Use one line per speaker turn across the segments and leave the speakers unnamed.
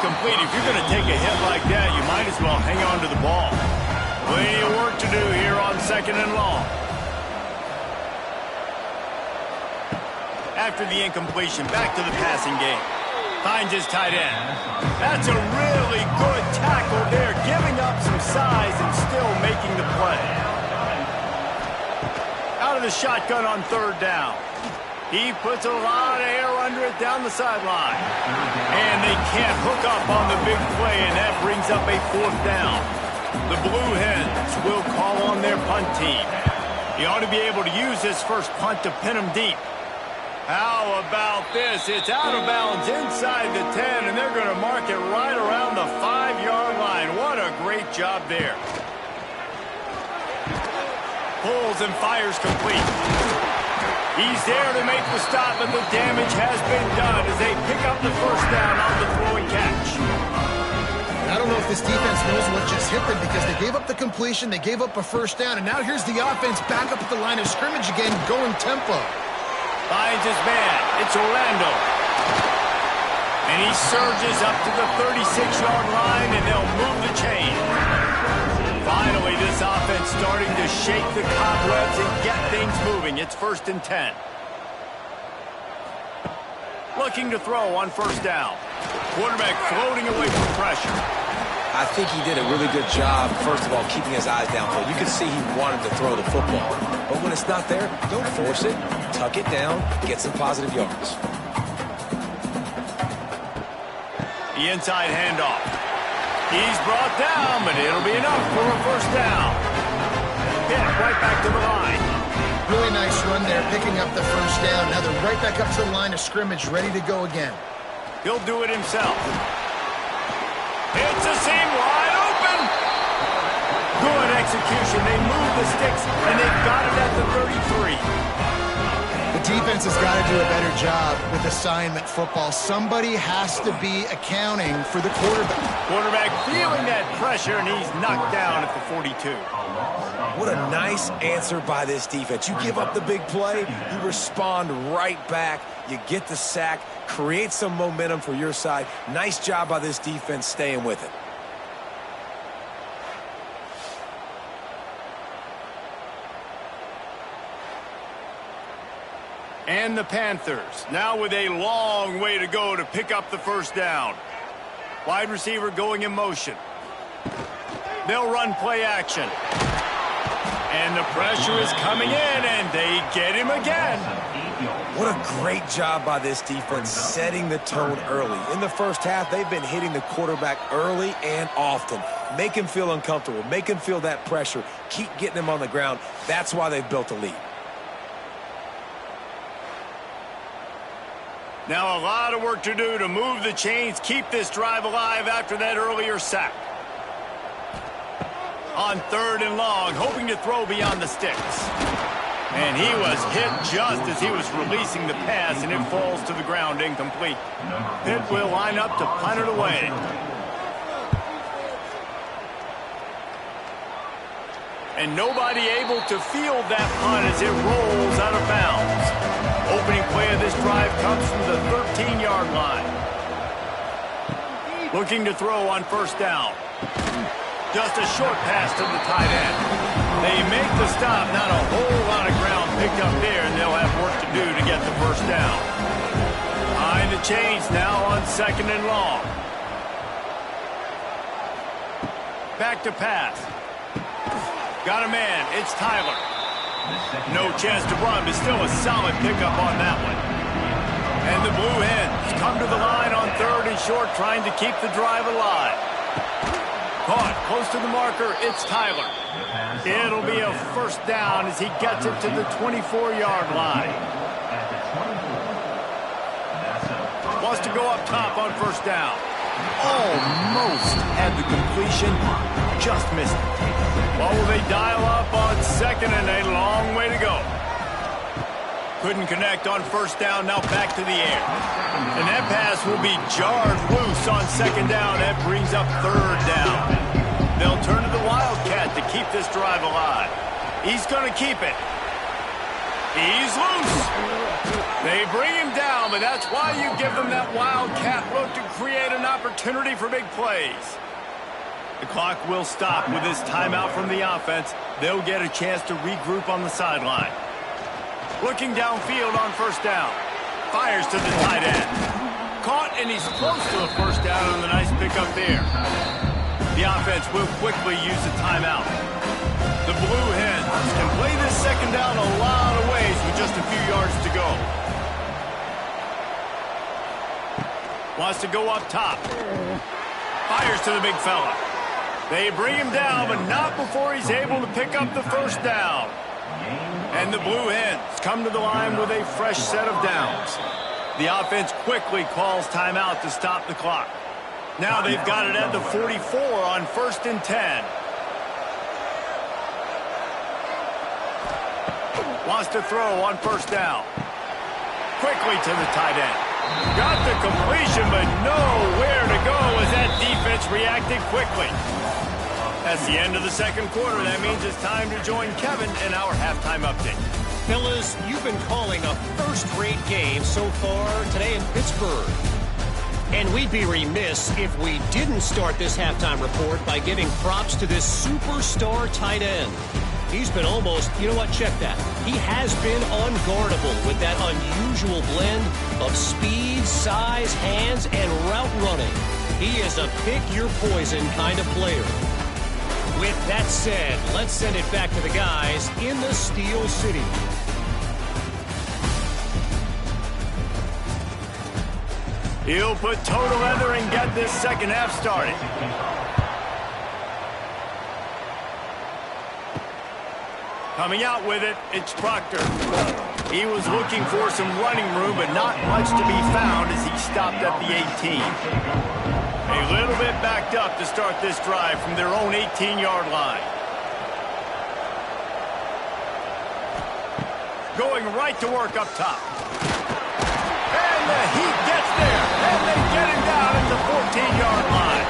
incomplete. If you're going to take a hit like that, you might as well hang on to the ball. Plenty of work to do here on 2nd and long. After the incompletion, back to the passing game. Finds his tight end. That's a really good tackle there, giving up some size and still making the play. Out of the shotgun on 3rd down. He puts a lot of air under it down the sideline. And they can't hook up on the big play, and that brings up a 4th down. The Blue Hens will call on their punt team. He ought to be able to use this first punt to pin them deep. How about this? It's out of bounds inside the 10, and they're going to mark it right around the 5-yard line. What a great job there. Pulls and fires complete. He's there to make the stop, but the damage has been done as they pick up the 1st down on the throw and catch.
I don't know if this defense knows what just hit them because they gave up the completion, they gave up a 1st down, and now here's the offense back up at the line of scrimmage again, going tempo.
Finds his man. It's Orlando. And he surges up to the 36-yard line, and they'll move the chain. Finally, this offense starting to shake the cobwebs and get things moving. It's 1st and 10. Looking to throw on 1st down. Quarterback floating away from pressure.
I think he did a really good job, first of all, keeping his eyes downfield. You can see he wanted to throw the football. But when it's not there, don't force it. Tuck it down, get some positive yards.
The inside handoff. He's brought down, but it'll be enough for a 1st down. Hit right back to the line.
Really nice run there, picking up the 1st down. Now they're right back up to the line of scrimmage, ready to go again.
He'll do it himself. It's a seam wide open. Good execution. They move the sticks, and they've got it at the 33.
The defense has got to do a better job with assignment football. Somebody has to be accounting for the quarterback.
Quarterback feeling that pressure, and he's knocked down at the 42.
What a nice answer by this defense. You give up the big play, you respond right back, you get the sack, create some momentum for your side. Nice job by this defense staying with it.
And the Panthers, now with a long way to go to pick up the 1st down. Wide receiver going in motion. They'll run play action. And the pressure is coming in, and they get him again.
What a great job by this defense setting the tone early. In the 1st half, they've been hitting the quarterback early and often. Make him feel uncomfortable. Make him feel that pressure. Keep getting him on the ground. That's why they've built a lead.
Now a lot of work to do to move the chains, keep this drive alive after that earlier sack. On 3rd and long, hoping to throw beyond the sticks. And he was hit just as he was releasing the pass, and it falls to the ground incomplete. Pitt will line up to punt it away. And nobody able to field that punt as it rolls out of bounds. Opening play of this drive comes from the 13-yard line. Looking to throw on 1st down. Just a short pass to the tight end. They make the stop. Not a whole lot of ground picked up there, and they'll have work to do to get the 1st down. Behind the chains now on 2nd and long. Back to pass. Got a man. It's Tyler. No chance to run, but still a solid pickup on that one. And the Blue Hens come to the line on 3rd and short, trying to keep the drive alive. Caught close to the marker. It's Tyler. It'll be a 1st down as he gets it to the 24-yard line. Wants to go up top on 1st down. Almost had the completion, just missed it. What will they dial up on 2nd and a long way to go? Couldn't connect on 1st down, now back to the air. And that pass will be jarred loose on 2nd down. That brings up 3rd down. They'll turn to the Wildcat to keep this drive alive. He's going to keep it. He's loose. They bring him down, but that's why you give them that wildcat look to create an opportunity for big plays. The clock will stop with this timeout from the offense. They'll get a chance to regroup on the sideline. Looking downfield on first down. Fires to the tight end. Caught, and he's close to a first down on the nice pickup there. The offense will quickly use the timeout. The Blue Hens can play this second down a lot of ways with just a few yards to go. Wants to go up top. Fires to the big fella. They bring him down, but not before he's able to pick up the first down. And the Blue Hens come to the line with a fresh set of downs. The offense quickly calls timeout to stop the clock. Now they've got it at the 44 on 1st and 10. Wants to throw on first down. Quickly to the tight end. Got the completion, but nowhere to go as that defense reacted quickly. That's the end of the second quarter. That means it's time to join Kevin in our halftime update.
Fellas, you've been calling a first-rate game so far today in Pittsburgh. And we'd be remiss if we didn't start this halftime report by giving props to this superstar tight end. He's been almost, you know what, check that. He has been unguardable with that unusual blend of speed, size, hands, and route running. He is a pick-your-poison kind of player. With that said, let's send it back to the guys in the Steel City.
He'll put toe to leather and get this second half started. Coming out with it, it's Proctor. He was looking for some running room, but not much to be found as he stopped at the 18. A little bit backed up to start this drive from their own 18-yard line. Going right to work up top. And the heat gets there, and they get him down at the 14-yard line.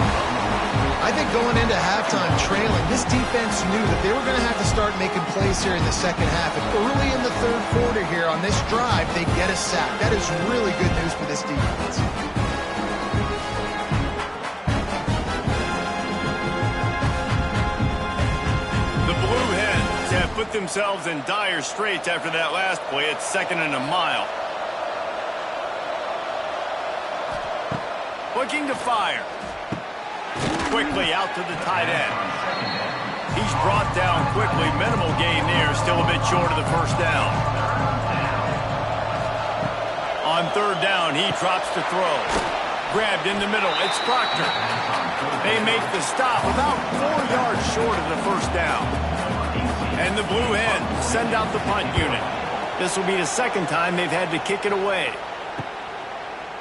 I think going into halftime trailing, this defense knew that they were going to have to start making plays here in the second half. And early in the third quarter here on this drive, they get a sack. That is really good news for this defense.
The Blue Hens have put themselves in dire straits after that last play. It's 2nd and a mile. Looking to fire. Quickly out to the tight end. He's brought down quickly. Minimal gain there. Still a bit short of the first down. On third down, he drops to throw. Grabbed in the middle. It's Proctor. They make the stop about 4 yards short of the first down. And the Blue Hens send out the punt unit. This will be the second time they've had to kick it away.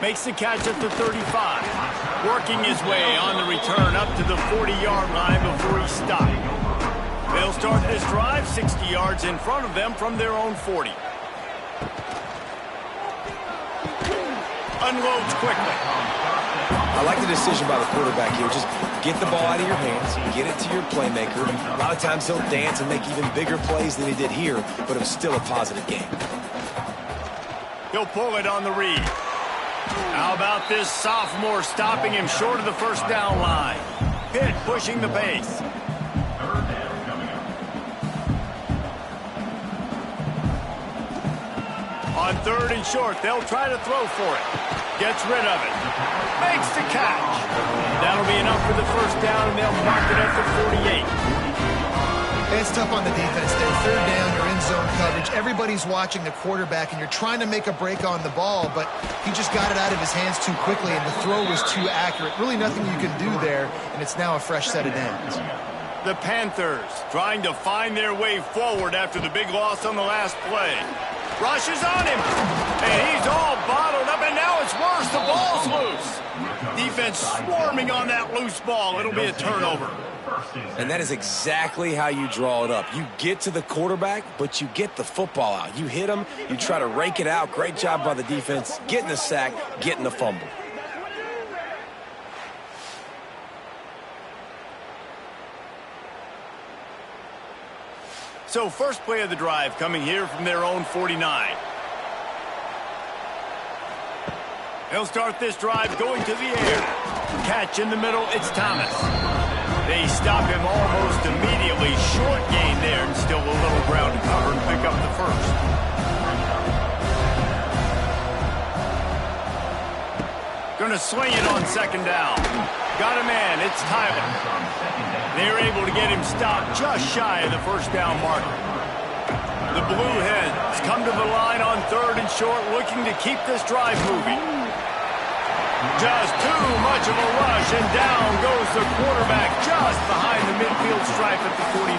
Makes the catch at the 35. Working his way on the return up to the 40-yard line before he stopped. They'll start this drive 60 yards in front of them from their own 40. Unloads quickly.
I like the decision by the quarterback here. Just get the ball out of your hands, get it to your playmaker. A lot of times he'll dance and make even bigger plays than he did here, but it was still a positive game.
He'll pull it on the read. How about this sophomore stopping him short of the first down line? Pitt pushing the pace. On third and short, they'll try to throw for it. Gets rid of it. Makes the catch. That'll be enough for the first down, and they'll mark it at the 48.
It's tough on the defense there. Third down, you're in zone coverage. Everybody's watching the quarterback, and you're trying to make a break on the ball, but he just got it out of his hands too quickly, and the throw was too accurate. Really nothing you can do there, and it's now a fresh set of downs.
The Panthers trying to find their way forward after the big loss on the last play. Rushes on him, and he's all bottled up, and now it's worse. The ball's loose. Defense swarming on that loose ball. It'll be a turnover.
And that is exactly how you draw it up. You get to the quarterback, but you get the football out. You hit him, you try to rake it out. Great job by the defense, getting the sack, getting the fumble.
So first play of the drive coming here from their own 49. They'll start this drive going to the air. Catch in the middle, it's Thomas. They stop him almost immediately. Short gain there and still a little ground to cover and pick up the first. Going to swing it on second down. Got a man, it's Tyler. They're able to get him stopped just shy of the first down marker. The Blue Hens come to the line on third and short, looking to keep this drive moving. Just too much of a rush, and down goes the quarterback just behind the midfield stripe at the 49.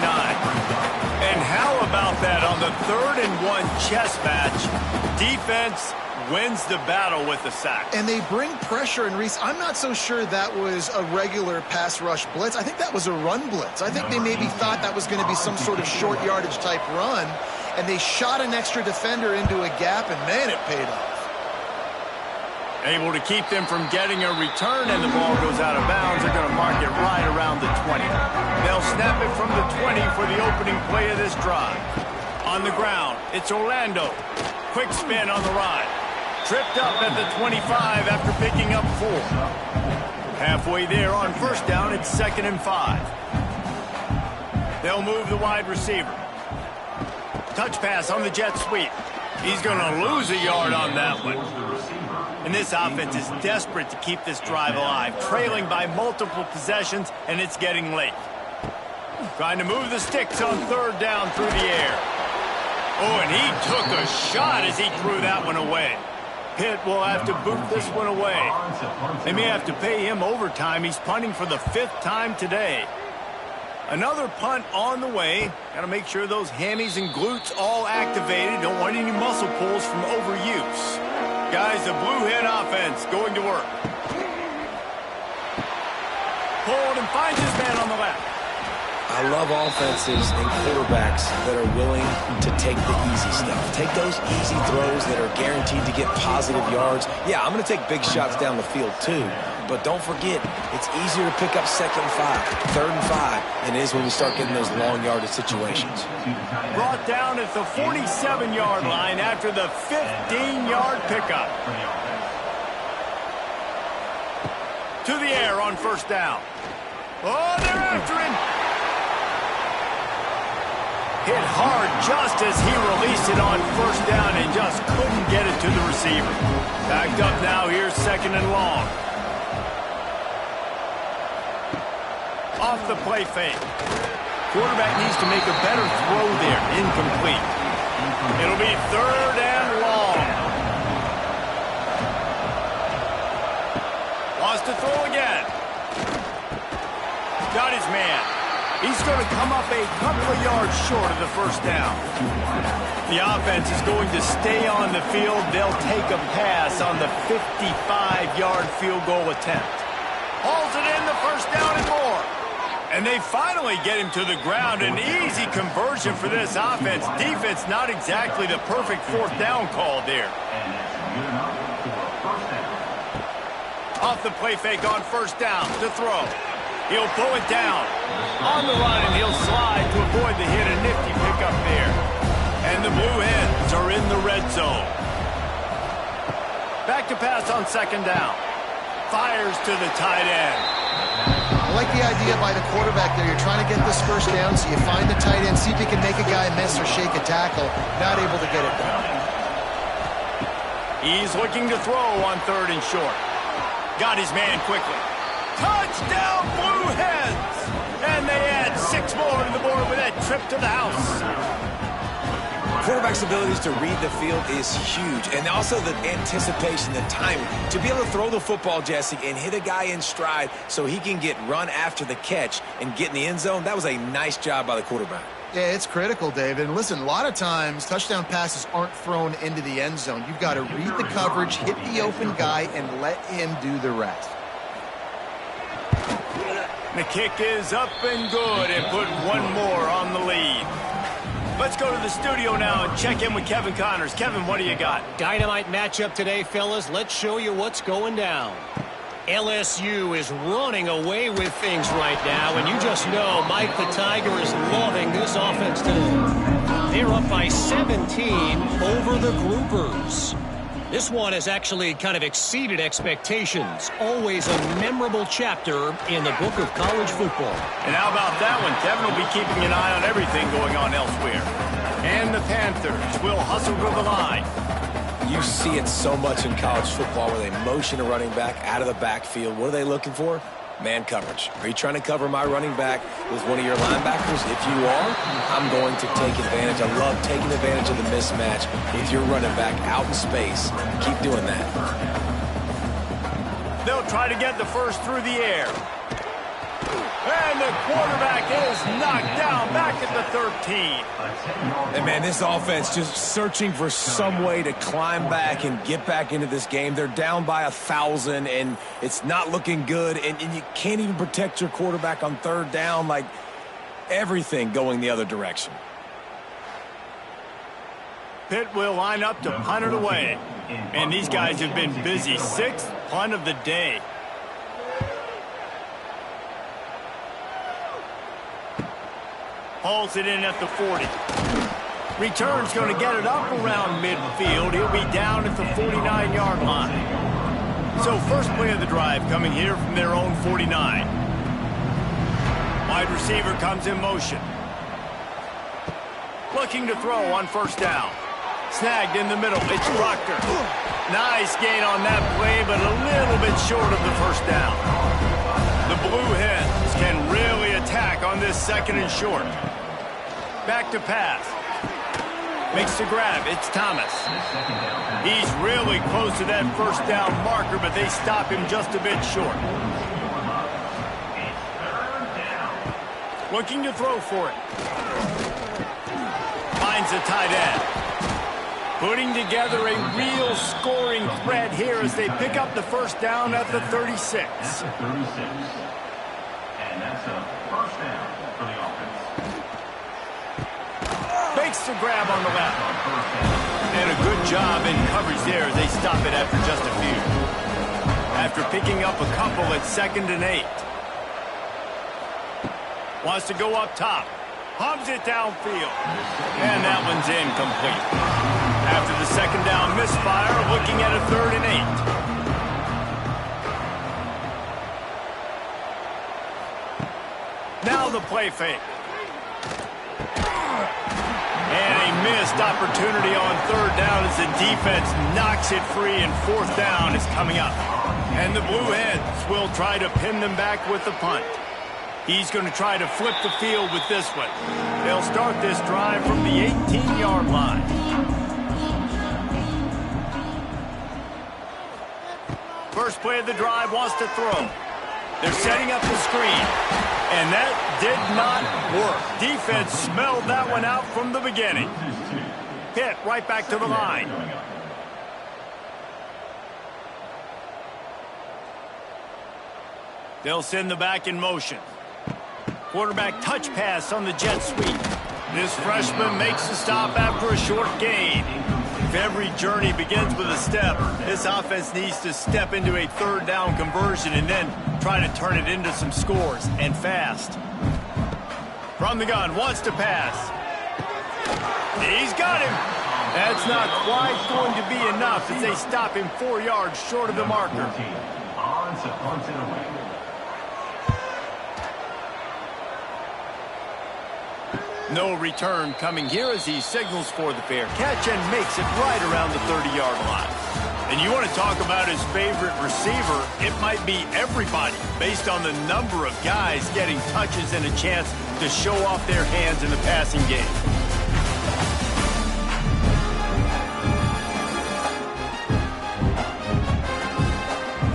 And how about that on the 3rd and 1 chess match? Defense wins the battle with the sack.
And they bring pressure, and Reese, I'm not so sure that was a regular pass rush blitz. I think that was a run blitz. I think they maybe thought that was going to be some sort of short yardage type run, and they shot an extra defender into a gap, and man, it paid off.
Able to keep them from getting a return, and the ball goes out of bounds. They're going to mark it right around the 20. They'll snap it from the 20 for the opening play of this drive. On the ground, it's Orlando. Quick spin on the ride. Tripped up at the 25 after picking up 4. Halfway there on first down, it's 2nd and 5. They'll move the wide receiver. Touch pass on the jet sweep. He's going to lose a yard on that one. And this offense is desperate to keep this drive alive, trailing by multiple possessions, and it's getting late. Trying to move the sticks on 3rd down through the air. Oh, and he took a shot as he threw that one away. Pitt will have to boot this one away. They may have to pay him overtime. He's punting for the 5th time today. Another punt on the way. Got to make sure those hammies and glutes all activated. Don't want any muscle pulls from overuse. Guys, the Blue Hen offense going to work. Pulled and finds his man on the left.
I love offenses and quarterbacks that are willing to take the easy stuff. Take those easy throws that are guaranteed to get positive yards. Yeah, I'm going to take big shots down the field too. But don't forget, it's easier to pick up 2nd and 5, 3rd and 5 than it is when we start getting those long yardage situations.
Brought down at the 47-yard line after the 15-yard pickup. To the air on first down. Oh, they're after him. Hit hard just as he released it on first down and just couldn't get it to the receiver. Backed up now, here's 2nd and long. Off the play fake. Quarterback needs to make a better throw there. Incomplete. It'll be 3rd and long. Wants to throw again. Got his man. He's going to come up a couple of yards short of the first down. The offense is going to stay on the field. They'll take a pass on the 55-yard field goal attempt. Hauls it in, the first down and more. And they finally get him to the ground. An easy conversion for this offense. Defense not exactly the perfect 4th down call there. Off the play fake on first down to throw. He'll pull it down. On the run, and he'll slide to avoid the hit. A nifty pickup there. And the Blue Hens are in the red zone. Back to pass on 2nd down. Fires to the tight end.
I like the idea by the quarterback there. You're trying to get this first down, so you find the tight end, see if you can make a guy miss or shake a tackle. Not able to get it done.
He's looking to throw on 3rd and short. Got his man quickly. Touchdown, Blue Hens! And they add 6 more to the board with that trip to the house.
Quarterback's abilities to read the field is huge. And also the anticipation, the timing. To be able to throw the football, Jesse, and hit a guy in stride so he can get run after the catch and get in the end zone, that was a nice job by the quarterback.
Yeah, it's critical, David. And listen, a lot of times touchdown passes aren't thrown into the end zone. You've got to read the coverage, hit the open guy, and let him do the rest.
The kick is up and good and put 1 more on the lead. Let's go to the studio now and check in with Kevin Connors. Kevin, what do you got?
Dynamite matchup today, fellas. Let's show you what's going down. LSU is running away with things right now, and you just know Mike the Tiger is loving this offense today. They're up by 17 over the Groupers. This one has actually kind of exceeded expectations. Always a memorable chapter in the book of college football.
And how about that one? Kevin will be keeping an eye on everything going on elsewhere. And the Panthers will hustle to the line.
You see it so much in college football where they motion a running back out of the backfield. What are they looking for? Man coverage. Are you trying to cover my running back with one of your linebackers? If you are, I'm going to take advantage. I love taking advantage of the mismatch with your running back out in space. Keep doing that.
They'll try to get the first through the air. And the quarterback is knocked down back at the 13.
And, man, this offense just searching for some way to climb back and get back into this game. They're down by 1,000, and it's not looking good. And you can't even protect your quarterback on third down. Like, everything going the other direction.
Pitt will line up to punt it away. And these guys have been busy. 6th punt of the day. Hauls it in at the 40. Return's going to get it up around midfield. He'll be down at the 49-yard line. So first play of the drive coming here from their own 49. Wide receiver comes in motion. Looking to throw on first down. Snagged in the middle. It's Proctor. Nice gain on that play, but a little bit short of the first down. The Blue Hens can really attack on this 2nd and short. Back to pass. Makes the grab. It's Thomas. He's really close to that first down marker, but they stop him just a bit short. Looking to throw for it. Finds the tight end. Putting together a real scoring threat here as they pick up the first down at the 36.
And that's a first down for the offense.
Makes the grab on the left. And a good job in coverage there as they stop it after just a few. After picking up a couple at 2nd and 8. Wants to go up top. Hubs it downfield. And that one's incomplete. After the 2nd down misfire, looking at a 3rd and 8. Now the play fake. And a missed opportunity on 3rd down as the defense knocks it free, and 4th down is coming up. And the Blue Hens will try to pin them back with the punt. He's going to try to flip the field with this one. They'll start this drive from the 18-yard line. First play of the drive wants to throw. They're setting up the screen. And that did not work. Defense smelled that one out from the beginning. Hit right back to the line. They'll send the back in motion. Quarterback touch pass on the jet sweep. This freshman makes the stop after a short gain. If every journey begins with a step, this offense needs to step into a 3rd down conversion and then try to turn it into some scores, and fast. From the gun, wants to pass. He's got him. That's not quite going to be enough as they stop him 4 yards short of the marker. No return coming here as he signals for the fair catch and makes it right around the 30-yard line. And you want to talk about his favorite receiver, it might be everybody based on the number of guys getting touches and a chance to show off their hands in the passing game.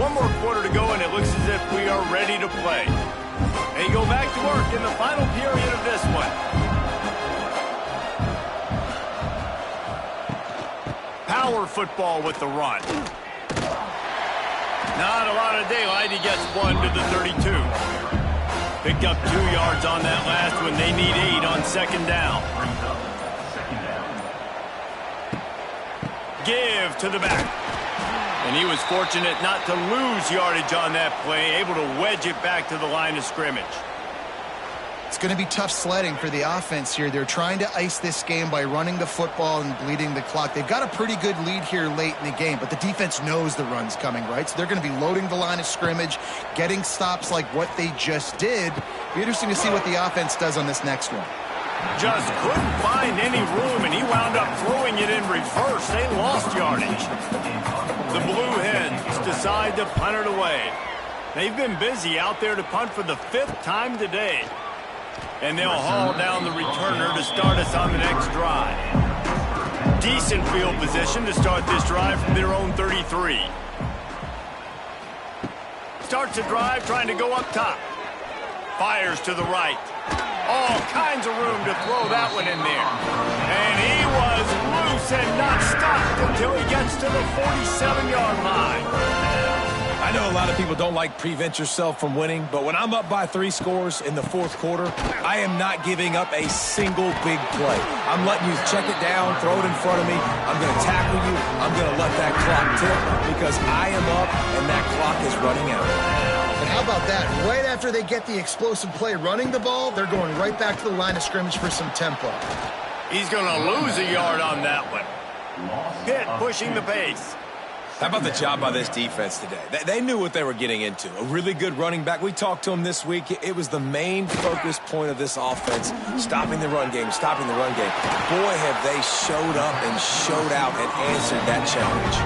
One more quarter to go, and it looks as if we are ready to play. They go back to work in the final period of this one. Power football with the run. Not a lot of daylight. He gets 1 to the 32. Picked up 2 yards on that last one. They need 8 on 2nd down. Give to the back. And he was fortunate not to lose yardage on that play, able to wedge it back to the line of scrimmage.
It's going to be tough sledding for the offense here. They're trying to ice this game by running the football and bleeding the clock. They've got a pretty good lead here late in the game, but the defense knows the run's coming, right? So they're going to be loading the line of scrimmage, getting stops like what they just did. Be interesting to see what the offense does on this next one.
Just couldn't find any room, and he wound up throwing it in reverse. They lost yardage. The Blue Hens decide to punt it away. They've been busy out there to punt for the 5th time today. And they'll haul down the returner to start us on the next drive. Decent field position to start this drive from their own 33. Starts a drive trying to go up top. Fires to the right. All kinds of room to throw that one in there. And he was loose and not stopped until he gets to the 47-yard line.
I know a lot of people don't like prevent yourself from winning, but when I'm up by 3 scores in the 4th quarter, I am not giving up a single big play. I'm letting you check it down, throw it in front of me. I'm going to tackle you. I'm going to let that clock tick because I am up and that clock is running out.
And how about that? Right after they get the explosive play running the ball, they're going right back to the line of scrimmage for some tempo.
He's going to lose a yard on that one. Pitt pushing the pace.
How about the job by this defense today? They knew what they were getting into. A really good running back. We talked to him this week. It was the main focus point of this offense, stopping the run game, stopping the run game. Boy, have they showed up and showed out and answered that challenge.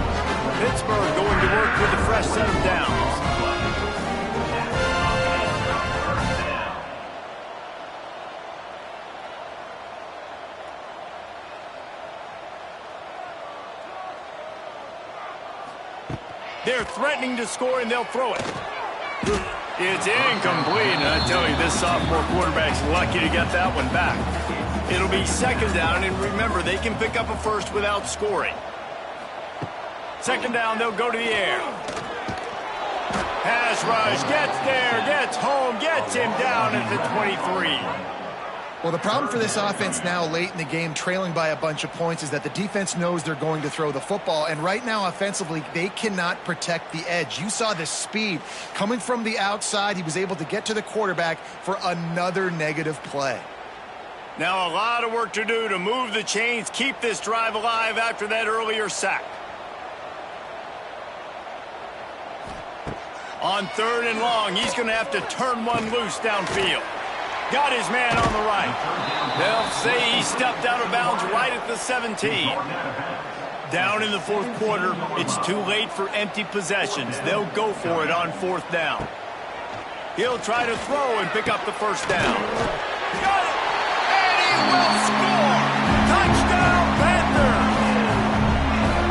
Pittsburgh going to work with a fresh set of downs. They're threatening to score, and they'll throw it. It's incomplete, and I tell you, this sophomore quarterback's lucky to get that one back. It'll be 2nd down, and remember, they can pick up a first without scoring. 2nd down, they'll go to the air. Pass rush, gets there, gets home, gets him down at the 23.
Well, the problem for this offense now late in the game, trailing by a bunch of points, is that the defense knows they're going to throw the football. And right now, offensively, they cannot protect the edge. You saw the speed coming from the outside. He was able to get to the quarterback for another negative play.
Now a lot of work to do to move the chains, keep this drive alive after that earlier sack. On 3rd and long, he's going to have to turn one loose downfield. Got his man on the right. They'll say he stepped out of bounds right at the 17. Down in the 4th quarter, it's too late for empty possessions. They'll go for it on 4th down. He'll try to throw and pick up the 1st down. Got it! And he will score! Touchdown, Panthers!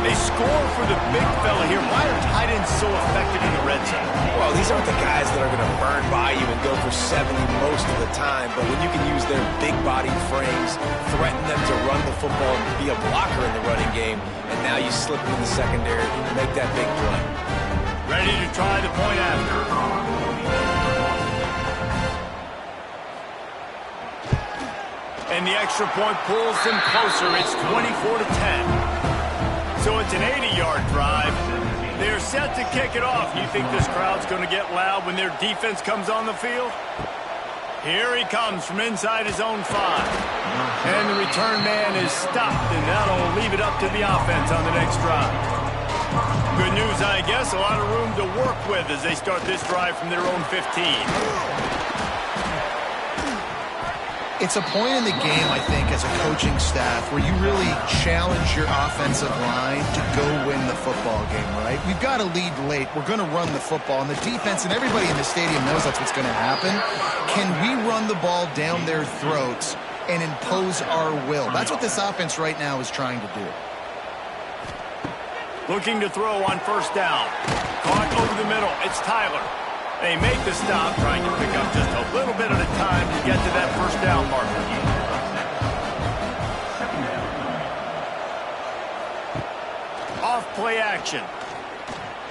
They score for the big fella here. Why are tight ends so effective in the red zone?
Well, these aren't the guys that are going to burn by you and go for 70 most of the time, but when you can use their big-bodied frames, threaten them to run the football and be a blocker in the running game, and now you slip them in the secondary and make that big play.
Ready to try the point after. And the extra point pulls them closer. It's 24-10. So it's an 80-yard drive. They're set to kick it off. You think this crowd's going to get loud when their defense comes on the field? Here he comes from inside his own 5. And the return man is stopped, and that'll leave it up to the offense on the next drive. Good news, I guess, a lot of room to work with as they start this drive from their own 15.
It's a point in the game, I think, as a coaching staff where you really challenge your offensive line to go win the football game, right? We've got to lead late. We're going to run the football, and the defense and everybody in the stadium knows that's what's going to happen. Can we run the ball down their throats and impose our will? That's what this offense right now is trying to do.
Looking to throw on 1st down. Caught over the middle. It's Tyler. They make the stop, trying to pick up just a little bit at a time to get to that 1st down marker. Off play action.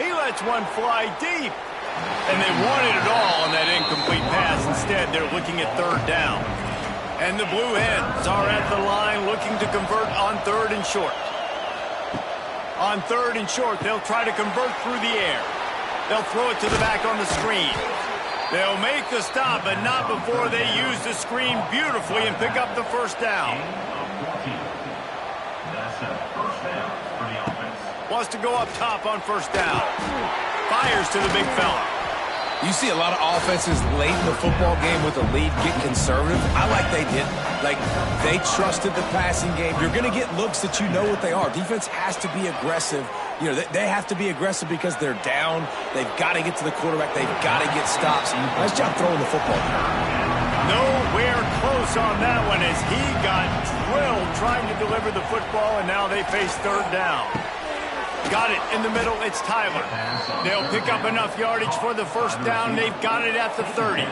He lets one fly deep. And they wanted it all on that incomplete pass. Instead, they're looking at 3rd down. And the Blue Hens are at the line looking to convert on 3rd and short. On 3rd and short, they'll try to convert through the air. They'll throw it to the back on the screen. They'll make the stop, but not before they use the screen beautifully and pick up the first down.
That's a first down for the offense.
Wants to go up top on first down. Fires to the big fella.
You see a lot of offenses late in the football game with a lead get conservative. I like they did. Like, they trusted the passing game. You're going to get looks that you know what they are. Defense has to be aggressive. You know, they have to be aggressive because they're down. They've got to get to the quarterback. They've got to get stops. Nice job throwing the football.
Nowhere close on that one as he got drilled trying to deliver the football, and now they face 3rd down. Got it in the middle. It's Tyler. They'll pick up enough yardage for the first down. They've got it at the 30.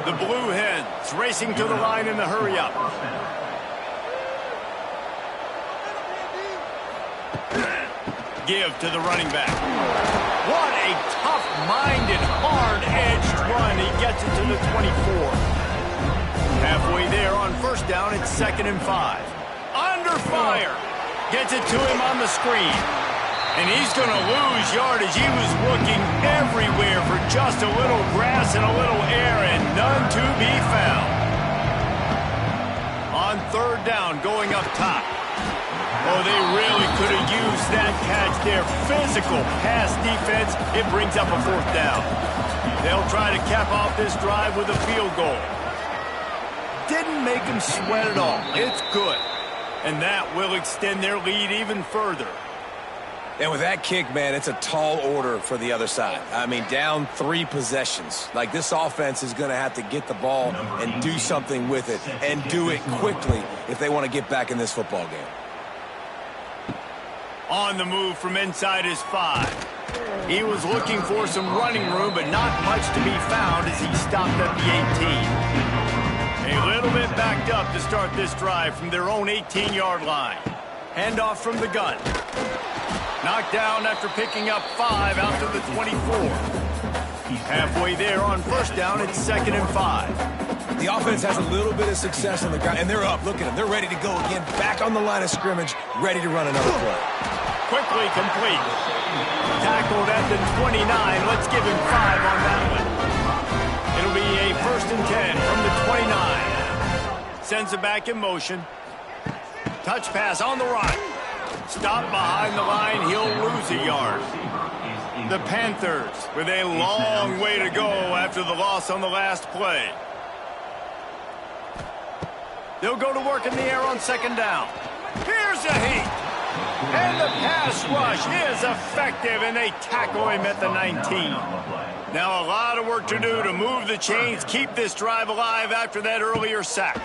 The Blue Hens racing to the line in the hurry-up. Give to the running back. What a tough-minded, hard-edged run. He gets it to the 24. Halfway there on first down, it's 2nd and 5. Under fire. Gets it to him on the screen. And he's going to lose yardage. He was looking everywhere for just a little grass and a little air, and none to be found. On 3rd down, going up top. Oh, they really could have used that catch there. Physical pass defense. It brings up a 4th down. They'll try to cap off this drive with a field goal. Didn't make him sweat at all. It's good. And that will extend their lead even further.
And with that kick, man, it's a tall order for the other side. I mean, down 3 possessions. Like, this offense is going to have to get the ball and do something with it, and do it quickly if they want to get back in this football game.
On the move from inside his 5. He was looking for some running room, but not much to be found as he stopped at the 18. A little bit backed up to start this drive from their own 18-yard line. Handoff from the gun. Knocked down after picking up 5 out to the 24. Halfway there on first down, it's 2nd and 5.
The offense has a little bit of success on the ground, and they're up. Look at them. They're ready to go again. Back on the line of scrimmage, ready to run another play.
Quickly complete. Tackled at the 29. Let's give him 5 on that one. It'll be a 1st and 10 from the 29. Sends it back in motion. Touch pass on the right. Stop behind the line. He'll lose a yard. The Panthers with a long way to go after the loss on the last play. They'll go to work in the air on 2nd down. Here's a heat. And the pass rush is effective, and they tackle him at the 19. Now a lot of work to do to move the chains, keep this drive alive after that earlier sack.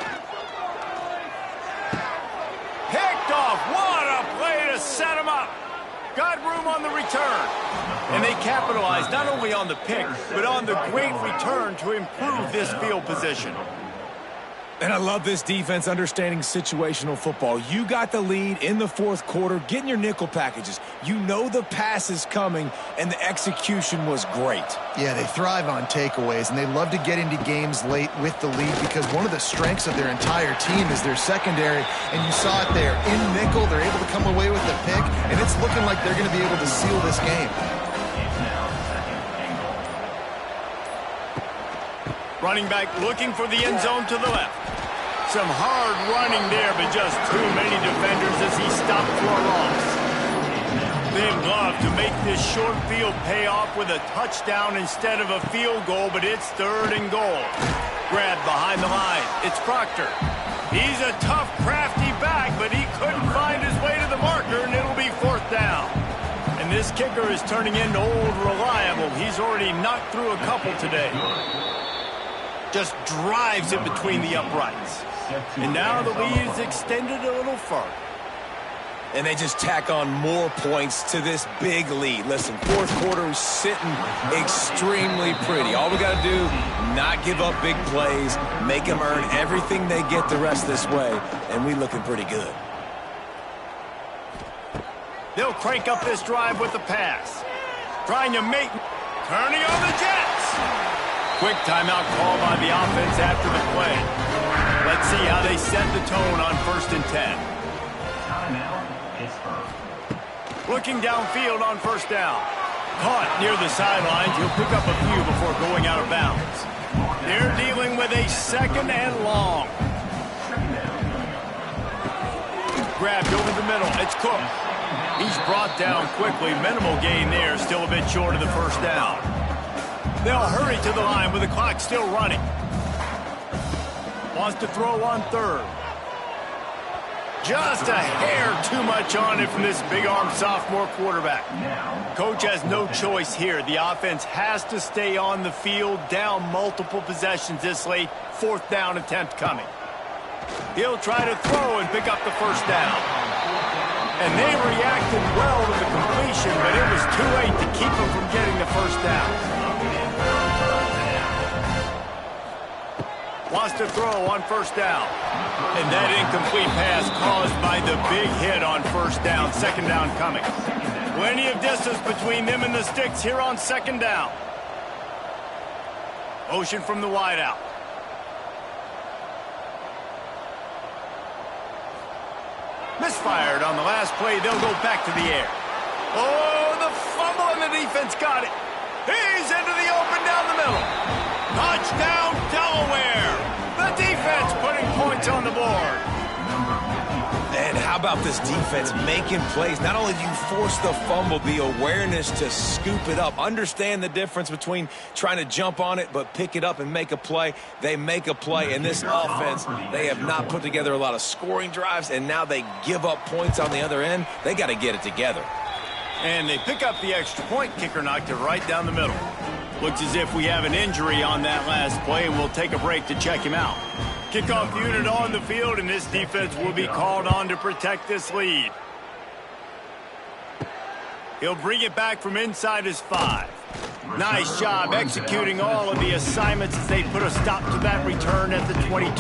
Picked off. What a play to set him up. Got room on the return. And they capitalized not only on the pick, but on the great return to improve this field position.
And I love this defense understanding situational football. You got the lead in the 4th quarter, getting your nickel packages. You know the pass is coming, and the execution was great.
Yeah, they thrive on takeaways, and they love to get into games late with the lead because one of the strengths of their entire team is their secondary, and you saw it there. In nickel, they're able to come away with the pick, and it's looking like they're going to be able to seal this game.
Running back looking for the end zone to the left. Some hard running there, but just too many defenders as he stopped for a loss. They'd love to make this short field pay off with a touchdown instead of a field goal, but it's 3rd and goal. Grabbed behind the line. It's Proctor. He's a tough, crafty back, but he couldn't find his way to the marker, and it'll be 4th down. And this kicker is turning into old reliable. He's already knocked through a couple today. Just drives it between the uprights. And now the lead is extended a little further.
And they just tack on more points to this big lead. Listen, 4th quarter is sitting extremely pretty. All we got to do, not give up big plays, make them earn everything they get the rest of this way, and we looking pretty good.
They'll crank up this drive with the pass. Trying to make... Turning on the Jets. Quick timeout call by the offense after the play. Let's see how they set the tone on 1st and 10.
Timeout, Pittsburgh.
Looking downfield on first down. Caught near the sidelines. He'll pick up a few before going out of bounds. They're dealing with a 2nd and long. Grabbed over the middle. It's Cook. He's brought down quickly. Minimal gain there. Still a bit short of the first down. They'll hurry to the line with the clock still running. Wants to throw on 3rd. Just a hair too much on it from this big-armed sophomore quarterback. Coach has no choice here. The offense has to stay on the field, down multiple possessions this late. 4th down attempt coming. He'll try to throw and pick up the first down. And they reacted well to the completion, but it was too late to keep them from getting the first down. Wants to throw on first down. And that incomplete pass caused by the big hit on first down. 2nd down coming. Plenty of distance between them and the sticks here on 2nd down. Motion from the wideout. Misfired on the last play. They'll go back to the air. Oh, the fumble, and the defense got it. He's into the open down the middle. Touchdown, Delaware. The defense putting points on the board.
And how about this defense making plays? Not only do you force the fumble, the awareness to scoop it up. Understand the difference between trying to jump on it but pick it up and make a play. They make a play. In this offense, they have not put together a lot of scoring drives, and now they give up points on the other end. They got to get it together.
And they pick up the extra point. Kicker knocked it right down the middle. Looks as if we have an injury on that last play, and we'll take a break to check him out. Kickoff unit on the field, and this defense will be called on to protect this lead. He'll bring it back from inside his 5. Nice job executing all of the assignments as they put a stop to that return at the 22.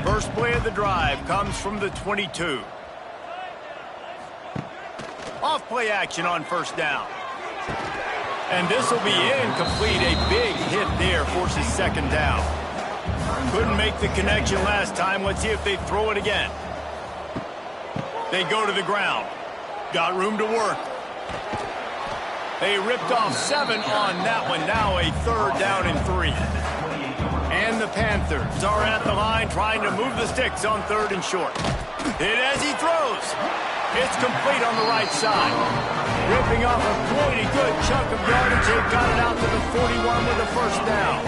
First play of the drive comes from the 22. Off play action on first down. And this will be incomplete. A big hit there forces 2nd down. Couldn't make the connection last time. Let's see if they throw it again. They go to the ground. Got room to work. They ripped off 7 on that one. Now a 3rd down and 3. And the Panthers are at the line trying to move the sticks on 3rd and short. Hit as he throws. It's complete on the right side. Ripping off a pretty good chunk of yardage. They've got it out to the 41 with the first down.